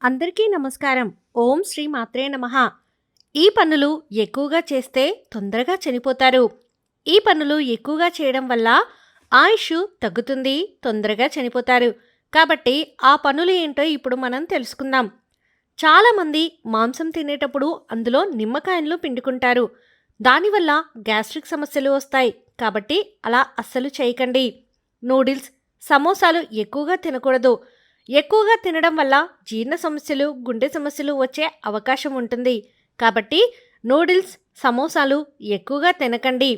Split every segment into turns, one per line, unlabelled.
అందరికీ నమస్కారం. ఓం శ్రీ మాత్రే నమః. ఈ పనులు ఎక్కువగా చేస్తే తొందరగా చనిపోతారు. ఈ పనులు ఎక్కువగా చేయడం వల్ల ఆయుష్ తగ్గుతుంది, తొందరగా చనిపోతారు. కాబట్టి ఆ పనులు ఏంటో ఇప్పుడు మనం తెలుసుకుందాం. చాలామంది మాంసం తినేటప్పుడు అందులో నిమ్మకాయలను పిండుకుంటారు. దానివల్ల గ్యాస్ట్రిక్ సమస్యలు వస్తాయి. కాబట్టి అలా అస్సలు చేయకండి. నూడిల్స్, సమోసాలు ఎక్కువగా తినకూడదు. ఎక్కువగా తినడం వల్ల జీర్ణ సమస్యలు, గుండె సమస్యలు వచ్చే అవకాశం ఉంటుంది. కాబట్టి నూడిల్స్, సమోసాలు ఎక్కువగా తినకండి.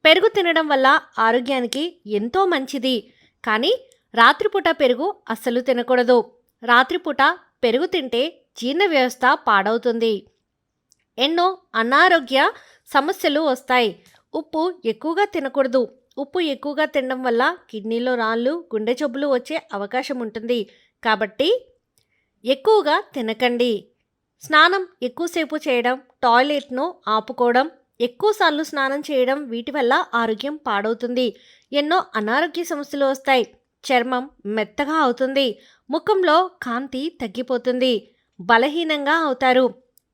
పెరుగు తినడం వల్ల ఆరోగ్యానికి ఎంతో మంచిది. కానీ రాత్రిపూట పెరుగు అస్సలు తినకూడదు. రాత్రిపూట పెరుగు తింటే జీర్ణ వ్యవస్థ పాడవుతుంది. ఎన్నో అనారోగ్య సమస్యలు వస్తాయి. ఉప్పు ఎక్కువగా తినకూడదు. ఉప్పు ఎక్కువగా తినడం వల్ల కిడ్నీలో రాళ్ళు, గుండె జబ్బులు వచ్చే అవకాశం ఉంటుంది. కాబట్టి ఎక్కువగా తినకండి. స్నానం ఎక్కువసేపు చేయడం, టాయిలెట్ను ఆపుకోవడం, ఎక్కువసార్లు స్నానం చేయడం, వీటి వల్ల ఆరోగ్యం పాడవుతుంది. ఎన్నో అనారోగ్య సమస్యలు వస్తాయి. చర్మం మెత్తగా అవుతుంది. ముఖంలో కాంతి తగ్గిపోతుంది. బలహీనంగా అవుతారు.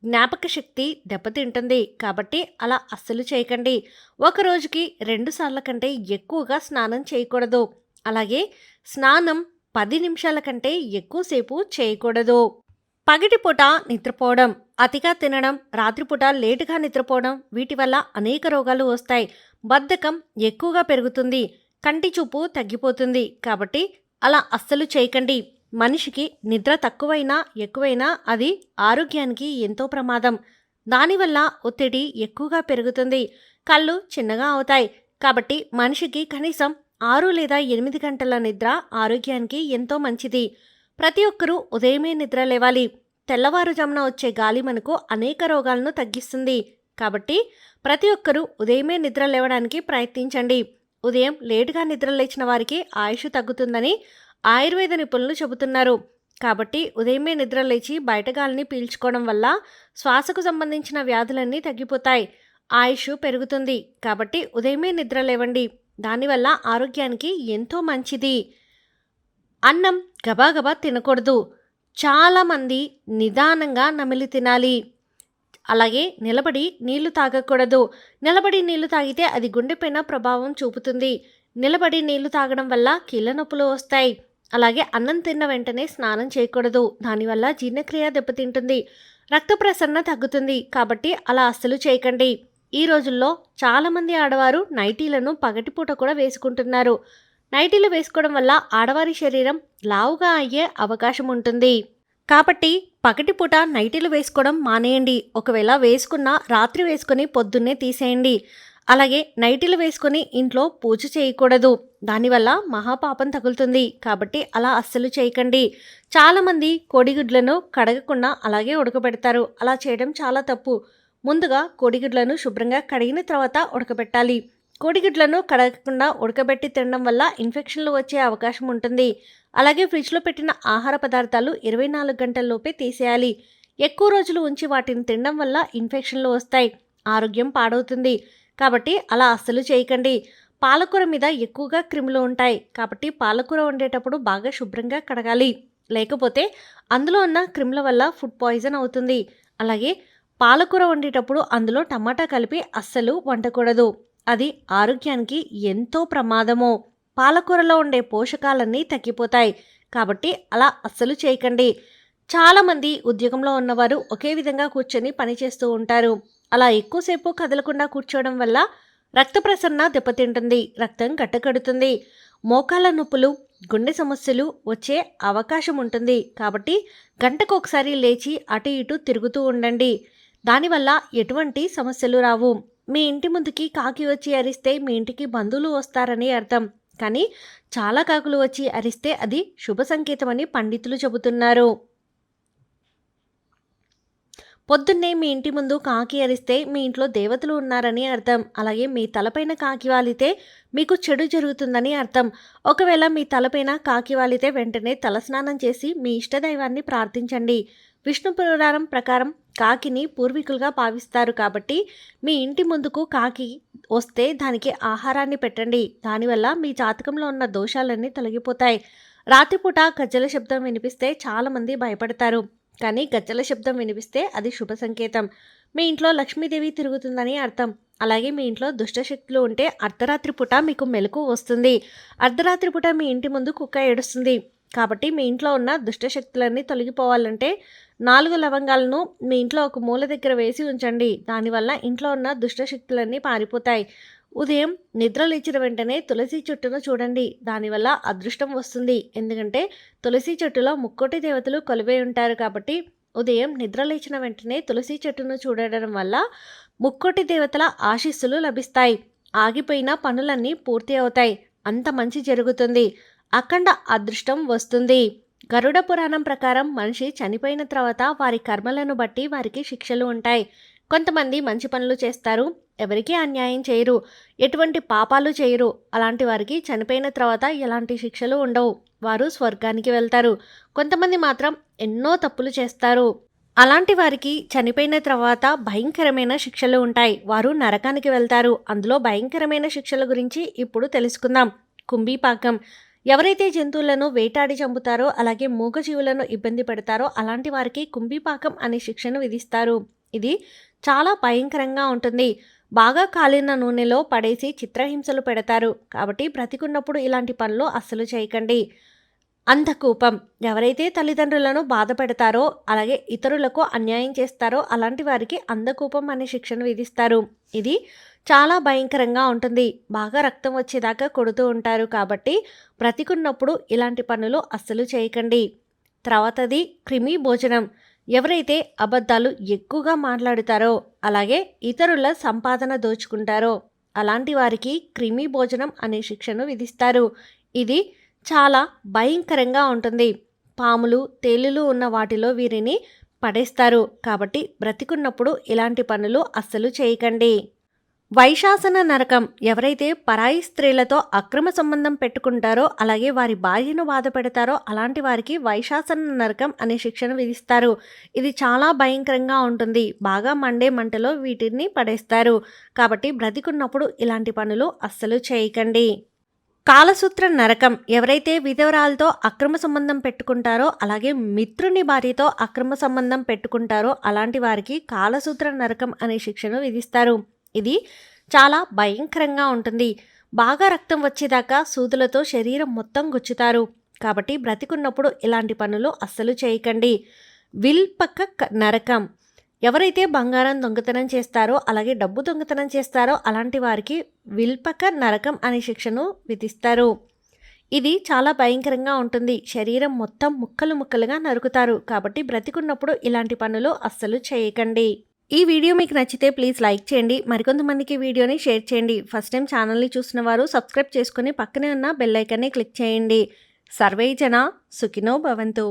జ్ఞాపక శక్తి దెబ్బతింటుంది. కాబట్టి అలా అస్సలు చేయకండి. ఒక రోజుకి 2 సార్ల కంటే ఎక్కువగా స్నానం చేయకూడదు. అలాగే స్నానం 10 నిమిషాల కంటే ఎక్కువసేపు చేయకూడదు. పగటిపూట నిద్రపోవడం, అతిగా తినడం, రాత్రిపూట లేటుగా నిద్రపోవడం, వీటి వల్ల అనేక రోగాలు వస్తాయి. బద్ధకం ఎక్కువగా పెరుగుతుంది. కంటి చూపు తగ్గిపోతుంది. కాబట్టి అలా అస్సలు చేయకండి. మనిషికి నిద్ర తక్కువైనా ఎక్కువైనా అది ఆరోగ్యానికి ఎంతో ప్రమాదం. దానివల్ల ఒత్తిడి ఎక్కువగా పెరుగుతుంది. కళ్ళు చిన్నగా అవుతాయి. కాబట్టి మనిషికి కనీసం 6 లేదా 8 గంటల నిద్ర ఆరోగ్యానికి ఎంతో మంచిది. ప్రతి ఒక్కరూ ఉదయమే నిద్ర లేవాలి. తెల్లవారుజామున వచ్చే గాలి మనకు అనేక రోగాలను తగ్గిస్తుంది. కాబట్టి ప్రతి ఒక్కరూ ఉదయమే నిద్ర లేవడానికి ప్రయత్నించండి. ఉదయం లేటుగా నిద్ర లేచిన వారికి ఆయుష్ తగ్గుతుందని ఆయుర్వేద నిపుణులు చెబుతున్నారు. కాబట్టి ఉదయమే నిద్ర లేచి బయట గాలిని పీల్చుకోవడం వల్ల శ్వాసకు సంబంధించిన వ్యాధులన్నీ తగ్గిపోతాయి. ఆయుష్ పెరుగుతుంది. కాబట్టి ఉదయమే నిద్ర లేవండి. దానివల్ల ఆరోగ్యానికి ఎంతో మంచిది. అన్నం గబాగబా తినకూడదు. చాలామంది నిదానంగా నమిలి తినాలి. అలాగే నిలబడి నీళ్లు తాగకూడదు. నిలబడి నీళ్లు తాగితే అది గుండెపైన ప్రభావం చూపుతుంది. నిలబడి నీళ్లు తాగడం వల్ల కీళ్ళ నొప్పులు వస్తాయి. అలాగే అన్నం తిన్న వెంటనే స్నానం చేయకూడదు. దానివల్ల జీర్ణక్రియ దెబ్బతింటుంది. రక్త ప్రసరణ తగ్గుతుంది. కాబట్టి అలా అస్సలు చేయకండి. ఈ రోజుల్లో చాలామంది ఆడవారు నైటీలను పగటిపూట కూడా వేసుకుంటున్నారు. నైటీలు వేసుకోవడం వల్ల ఆడవారి శరీరం లావుగా అయ్యే అవకాశం ఉంటుంది. కాబట్టి పగటిపూట నైటీలు వేసుకోవడం మానేయండి. ఒకవేళ వేసుకున్నా రాత్రి వేసుకొని పొద్దున్నే తీసేయండి. అలాగే నైటీలు వేసుకొని ఇంట్లో పూజ చేయకూడదు. దానివల్ల మహాపాపం తగులుతుంది. కాబట్టి అలా అస్సలు చేయకండి. చాలామంది కోడిగుడ్లను కడగకుండా అలాగే ఉడకబెడతారు. అలా చేయడం చాలా తప్పు. ముందుగా కోడిగుడ్లను శుభ్రంగా కడిగిన తర్వాత ఉడకబెట్టాలి. కోడిగుడ్లను కడగకుండా ఉడకబెట్టి తినడం వల్ల ఇన్ఫెక్షన్లు వచ్చే అవకాశం ఉంటుంది. అలాగే ఫ్రిడ్జ్లో పెట్టిన ఆహార పదార్థాలు 24 గంటల్లోపే తీసేయాలి. ఎక్కువ రోజులు ఉంచి వాటిని తినడం వల్ల ఇన్ఫెక్షన్లు వస్తాయి. ఆరోగ్యం పాడవుతుంది. కాబట్టి అలా అస్సలు చేయకండి. పాలకూర మీద ఎక్కువగా క్రిములు ఉంటాయి. కాబట్టి పాలకూర వండేటప్పుడు బాగా శుభ్రంగా కడగాలి. లేకపోతే అందులో ఉన్న క్రిముల వల్ల ఫుడ్ పాయిజన్ అవుతుంది. అలాగే పాలకూర వండేటప్పుడు అందులో టమాటా కలిపి అస్సలు వండకూడదు. అది ఆరోగ్యానికి ఎంతో ప్రమాదము. పాలకూరలో ఉండే పోషకాలన్నీ తగ్గిపోతాయి. కాబట్టి అలా అస్సలు చేయకండి. చాలామంది ఉద్యోగంలో ఉన్నవారు ఒకే విధంగా కూర్చొని పనిచేస్తూ ఉంటారు. అలా ఎక్కువసేపు కదలకుండా కూర్చోవడం వల్ల రక్త ప్రసరణ దెబ్బతింటుంది. రక్తం గడ్డకడుతుంది. మోకాళ్ళ నొప్పులు, గుండె సమస్యలు వచ్చే అవకాశం ఉంటుంది. కాబట్టి గంటకు ఒకసారి లేచి అటు ఇటు తిరుగుతూ ఉండండి. దానివల్ల ఎటువంటి సమస్యలు రావు. మీ ఇంటి ముందుకి కాకి వచ్చి అరిస్తే మీ ఇంటికి బంధువులు వస్తారని అర్థం. కానీ చాలా కాకులు వచ్చి అరిస్తే అది శుభ సంకేతమని పండితులు చెబుతున్నారు. పొద్దున్నే మీ ఇంటి ముందు కాకి అరిస్తే మీ ఇంట్లో దేవతలు ఉన్నారని అర్థం. అలాగే మీ తలపైన కాకి వాలితే మీకు చెడు జరుగుతుందని అర్థం. ఒకవేళ మీ తలపైన కాకి వాలితే వెంటనే తలస్నానం చేసి మీ ఇష్టదైవాన్ని ప్రార్థించండి. విష్ణు పురాణం ప్రకారం కాకిని పూర్వీకులుగా భావిస్తారు. కాబట్టి మీ ఇంటి ముందుకు కాకి వస్తే దానికి ఆహారాన్ని పెట్టండి. దానివల్ల మీ జాతకంలో ఉన్న దోషాలన్నీ తొలగిపోతాయి. రాత్రిపూట గజ్జల శబ్దం వినిపిస్తే చాలామంది భయపడతారు. కానీ గజ్జల శబ్దం వినిపిస్తే అది శుభ సంకేతం. మీ ఇంట్లో లక్ష్మీదేవి తిరుగుతుందని అర్థం. అలాగే మీ ఇంట్లో దుష్టశక్తులు ఉంటే అర్ధరాత్రి పూట మీకు మెలకువ వస్తుంది. అర్ధరాత్రి పూట మీ ఇంటి ముందు కుక్క ఏడుస్తుంది. కాబట్టి మీ ఇంట్లో ఉన్న దుష్టశక్తులన్నీ తొలగిపోవాలంటే 4 లవంగాలను మీ ఇంట్లో ఒక మూల దగ్గర వేసి ఉంచండి. దానివల్ల ఇంట్లో ఉన్న దుష్టశక్తులన్నీ పారిపోతాయి. ఉదయం నిద్ర లేచిన వెంటనే తులసి చెట్టును చూడండి. దానివల్ల అదృష్టం వస్తుంది. ఎందుకంటే తులసి చెట్టులో ముక్కోటి దేవతలు కొలువై ఉంటారు. కాబట్టి ఉదయం నిద్ర లేచిన వెంటనే తులసి చెట్టును చూడడం వల్ల ముక్కోటి దేవతల ఆశీస్సులు లభిస్తాయి. ఆగిపోయిన పనులన్నీ పూర్తి అవుతాయి. అంత మంచి జరుగుతుంది. అఖండ అదృష్టం వస్తుంది. గరుడ పురాణం ప్రకారం మనిషి చనిపోయిన తర్వాత వారి కర్మలను బట్టి వారికి శిక్షలు ఉంటాయి. కొంతమంది మంచి పనులు చేస్తారు, ఎవరికీ అన్యాయం చేయరు, ఎటువంటి పాపాలు చేయరు. అలాంటి వారికి చనిపోయిన తర్వాత ఎలాంటి శిక్షలు ఉండవు. వారు స్వర్గానికి వెళ్తారు. కొంతమంది మాత్రం ఎన్నో తప్పులు చేస్తారు. అలాంటి వారికి చనిపోయిన తర్వాత భయంకరమైన శిక్షలు ఉంటాయి. వారు నరకానికి వెళ్తారు. అందులో భయంకరమైన శిక్షల గురించి ఇప్పుడు తెలుసుకుందాం. కుంభీపాకం. ఎవరైతే జంతువులను వేటాడి చంపుతారో అలాగే మూగజీవులను ఇబ్బంది పెడతారో అలాంటి వారికి కుంభీపాకం అనే శిక్షను విధిస్తారు. ఇది చాలా భయంకరంగా ఉంటుంది. బాగా కాలిన నూనెలో పడేసి చిత్రహింసలు పెడతారు. కాబట్టి బ్రతికున్నప్పుడు ఇలాంటి పనులు అస్సలు చేయకండి. అంధకూపం. ఎవరైతే తల్లిదండ్రులను బాధ పెడతారో అలాగే ఇతరులకు అన్యాయం చేస్తారో అలాంటి వారికి అంధకూపం అనే శిక్షను విధిస్తారు. ఇది చాలా భయంకరంగా ఉంటుంది. బాగా రక్తం వచ్చేదాకా కొడుతూ ఉంటారు. కాబట్టి బ్రతికున్నప్పుడు ఇలాంటి పనులు అస్సలు చేయకండి. తర్వాతది క్రిమి భోజనం. ఎవరైతే అబద్ధాలు ఎక్కువగా మాట్లాడుతారో అలాగే ఇతరుల సంపాదన దోచుకుంటారో అలాంటి వారికి క్రిమి భోజనం అనే శిక్షను విధిస్తారు. ఇది చాలా భయంకరంగా ఉంటుంది. పాములు, తేలులు ఉన్న వాటిలో వీరిని పడేస్తారు. కాబట్టి బ్రతికున్నప్పుడు ఇలాంటి పనులు అస్సలు చేయకండి. వైశాసన నరకం. ఎవరైతే పరాయి స్త్రీలతో అక్రమ సంబంధం పెట్టుకుంటారో అలాగే వారి భార్యను బాధ పెడతారో అలాంటి వారికి వైశాసన నరకం అనే శిక్షను విధిస్తారు. ఇది చాలా భయంకరంగా ఉంటుంది. బాగా మండే మంటలో వీటిని పడేస్తారు. కాబట్టి బ్రతికున్నప్పుడు ఇలాంటి పనులు అస్సలు చేయకండి. కాలసూత్ర నరకం. ఎవరైతే విధవరాలతో అక్రమ సంబంధం పెట్టుకుంటారో అలాగే మిత్రుని భార్యతో అక్రమ సంబంధం పెట్టుకుంటారో అలాంటి వారికి కాలసూత్ర నరకం అనే శిక్షను విధిస్తారు. ఇది చాలా భయంకరంగా ఉంటుంది. బాగా రక్తం వచ్చేదాకా సూదులతో శరీరం మొత్తం గుచ్చుతారు. కాబట్టి బ్రతికున్నప్పుడు ఇలాంటి పనులు అస్సలు చేయకండి. విల్పక నరకం. ఎవరైతే బంగారం దొంగతనం చేస్తారో అలాగే డబ్బు దొంగతనం చేస్తారో అలాంటి వారికి విల్పక నరకం అనే శిక్షను విధిస్తారు. ఇది చాలా భయంకరంగా ఉంటుంది. శరీరం మొత్తం ముక్కలు ముక్కలుగా నరుకుతారు. కాబట్టి బ్రతికున్నప్పుడు ఇలాంటి పనులు అస్సలు చేయకండి. ఈ వీడియో మీకు నచ్చితే ప్లీజ్ లైక్ చేయండి. మరికొంతమందికి వీడియోని షేర్ చేయండి. ఫస్ట్ టైం ఛానల్ని చూసిన వారు సబ్స్క్రైబ్ చేసుకుని పక్కనే ఉన్న బెల్ ఐకాన్ని క్లిక్ చేయండి. సర్వే జన సుఖినో భవంతు.